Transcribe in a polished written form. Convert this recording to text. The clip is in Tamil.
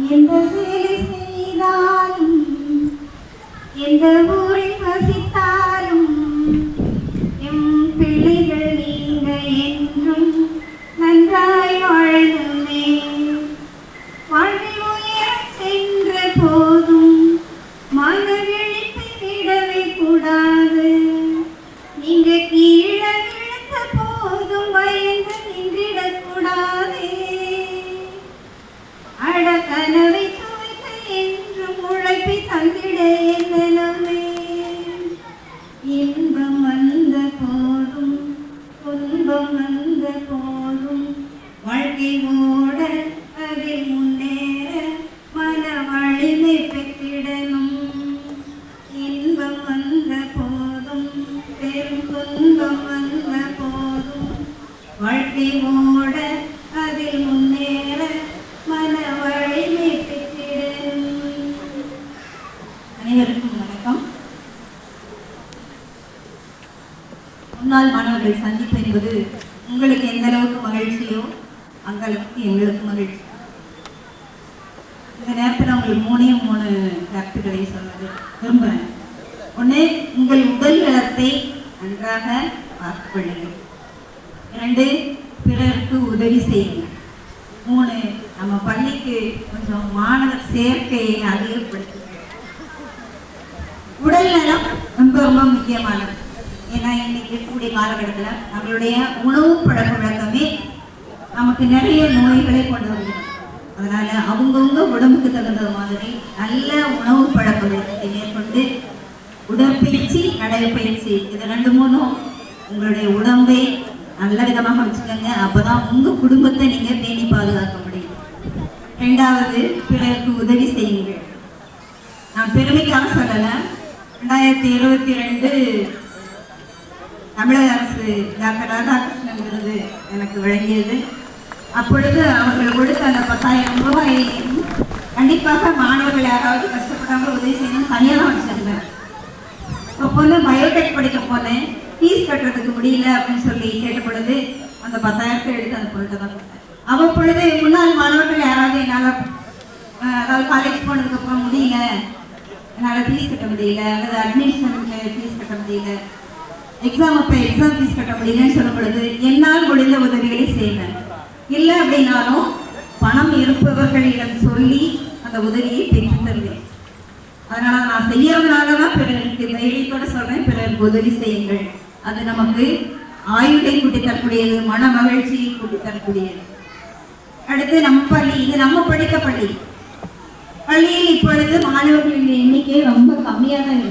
எந்த வேலை செய்தாலும் எந்த ஊரில் வசித்தாலும் எம் பிள்ளைகள் நீங்க என்றும் நன்றாய் வாழணுமே. வாழ்வில் உயரச் சென்ற போதும் மன விழிப்பு விடவே கூடாது. நீங்க கீழே விழுந்த போதும் பயந்து நின்றிடக்கூடாதே. அட கனவை துவைத்த என்றும் உழைப்பை தந்திட என்னமே. இன்பம் வந்த போதும் துன்பம் வந்த போதும் வாழ்க்கை ஓட அதில் முன்னேற மன வலிமை பெற்றிடணும். இன்பம் வந்த போதும் பெரும் துன்பம் வந்த போதும் வாழ்க்கை ஓட அதில் முன்னேற மன வலிமை பெற்றிடணும். அனைவருக்கும் வணக்கம். முன்னாள் மாணவர்கள் சந்திப்பு என்பது உங்களுக்கு எந்த அளவுக்கு மகிழ்ச்சியோ அந்த அளவுக்கு எங்களுக்கு மகிழ்ச்சி. இந்த நேரத்தில் உங்களுக்கு மூணு கருத்துக்களை சொல்வது விரும்புகிறேன். ஒன்று, உங்கள் உடல் நலத்தை நன்றாக பார்த்துக் கொள்ளுங்கள். 2, பிறருக்கு உதவி செய்யுங்கள். 3, நம்ம பள்ளிக்கு கொஞ்சம் மாணவர் சேர்க்கையை அதிகப்படுத்துங்கள். உடல் நலம் ரொம்ப ரொம்ப முக்கியமானது. ஏன்னா இன்னைக்கு இருக்கக்கூடிய காலகட்டத்தில் நம்மளுடைய உணவு பழக்க வழக்கமே நமக்கு நிறைய நோய்களை கொண்டு வருகிறது. அதனால அவங்கவுங்க உடம்புக்கு தகுந்த மாதிரி நல்ல உணவு பழக்க வழக்கத்தை மேற்கொண்டு உடற்பயிற்சி, நடைப்பயிற்சி இது 2 உங்களுடைய உடம்பை நல்ல விதமாக வச்சுக்கோங்க. அப்போதான் உங்கள் குடும்பத்தை நீங்கள் பேணி பாதுகாக்க முடியும். 2வது, பிறருக்கு உதவி செய்யுங்கள். நான் பெருமைக்காக சொல்லலை. 2022 தமிழக அரசு டாக்டர் ராதாகிருஷ்ணன் விருது எனக்கு வழங்கியது. அப்பொழுது அவர்கள் கொடுத்த அந்த 10,000 ரூபாயை கண்டிப்பாக மாணவர்கள் யாராவது கஷ்டப்பட்டாங்க உதவி செய்யணும் தனியாக தான் வச்சிருந்தேன். இப்போ பொண்ணு பயோடெக் படிக்க போனேன், ஃபீஸ் கட்டுறதுக்கு முடியல அப்படின்னு சொல்லி கேட்ட பொழுது அந்த 10,000 எடுத்து அந்த பொருட்டை தான் கொடுத்தேன். அவ்வப்பொழுது முன்னாள் மாணவர்கள் யாராவது என்னால் அதாவது காலேஜ் போனதுக்கப்புறம் முடியல, என்னால் ஃபீஸ் கட்ட முடியல, அல்லது அட்மிஷனுக்கு ஃபீஸ் கட்ட முடியல, எக்ஸாம் ஃபீஸ் கட்ட முடியலன்னு சொல்லும் பொழுது என்னால் முடிந்த உதவிகளை செய்வேன். இல்லை அப்படின்னாலும் பணம் இருப்பவர்களிடம் சொல்லி அந்த உதவியை பெற்று தருவேன். அதனால நான் செய்யறதுனால தான் பிறருக்கு தைரியத்தோட சொல்றேன், பிறருக்கு உதவி செய்யுங்கள். அது நமக்கு ஆயுளை கூட்டி தரக்கூடியது, மன மகிழ்ச்சியை கூட்டி தரக்கூடியது. அடுத்து நம்ம பள்ளி, இது நம்ம படித்த பள்ளி. பள்ளியில் இப்பொழுது மாணவர்களின் எண்ணிக்கை ரொம்ப கம்மியாக தான் இருக்கு.